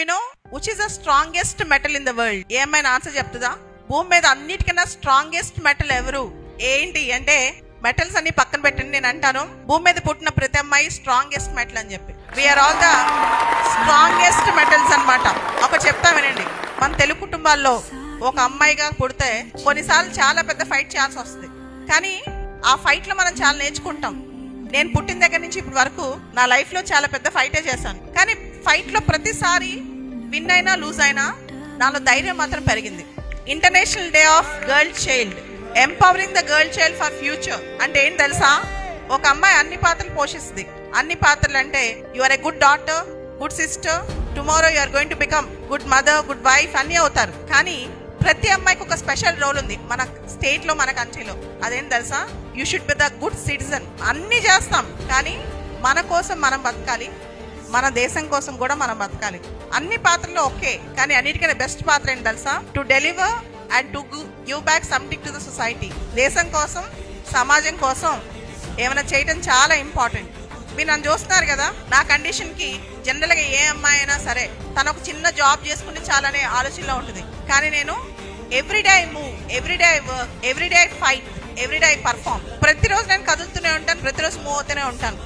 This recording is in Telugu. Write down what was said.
You know which is the strongest metal in the world? ఏమైనా ఆన్సర్ చెప్తుందా? భూమి మీద అన్నిటికన్నా స్ట్రాంగెస్ట్ మెటల్ ఎవరు? ఏంటి అంటే మెటల్స్ అన్ని పక్కన పెట్టండి, నేను అంటాను భూమి మీద పుట్టిన ప్రతి అమ్మాయి స్ట్రాంగెస్ట్ మెటల్ అని చెప్పి. We are all the strongest metals అన్నమాట. ఒక చెప్తా వినండి, మన తెలుగు కుటుంబాల్లో ఒక అమ్మాయిగా పుడితే కొన్నిసార్లు చాలా పెద్ద ఫైట్ చేయాల్సి వస్తుంది. కానీ ఆ ఫైట్ లో మనం చాలా నేర్చుకుంటాం. నేను పుట్టిన దగ్గర నుంచి ఇప్పటి వరకు నా లైఫ్ లో చాలా పెద్ద ఫైటే చేశాను. కానీ ఫైట్ లో ప్రతిసారి విన్ అయినా లూజ్ అయినా నాలో ధైర్యం మాత్రం పెరిగింది. International day of girl child, empowering the girl child for future అంటే ఏం తెలుసా? ఒక అమ్మాయి అన్ని పాత్రలు పోషిస్తుంది. అన్ని పాత్రలు అంటే you are a good daughter, good sister, tomorrow you are going to become good mother, good wife అన్నీ అవుతారు. కానీ ప్రతి అమ్మాయికి ఒక స్పెషల్ రోల్ ఉంది మన స్టేట్ లో, మన కంట్రీలో. అదేం తెలుసా? You should be the good citizen. అన్ని చేస్తాం కానీ మన కోసం మనం బతకాలి, మన దేశం కోసం కూడా మనం బతకాలి. అన్ని పాత్రలు ఓకే, కానీ అన్నిటికన్నా బెస్ట్ పాత్ర ఏంటి తెలుసా? To deliver and to give back something to the society. దేశం కోసం, సమాజం కోసం ఏమైనా చేయటం చాలా ఇంపార్టెంట్. మీరు నన్ను చూస్తున్నారు కదా, నా కండిషన్కి జనరల్గా ఏ అమ్మాయి అయినా సరే తను ఒక చిన్న జాబ్ చేసుకుని చాలనే ఆలోచనలో ఉంటుంది. కానీ నేను everyday I move, everyday I work, everyday I fight, everyday I perform. ప్రతిరోజు నేను కదులుతూనే ఉంటాను, ప్రతిరోజు మూవ్ అవుతూనే ఉంటాను.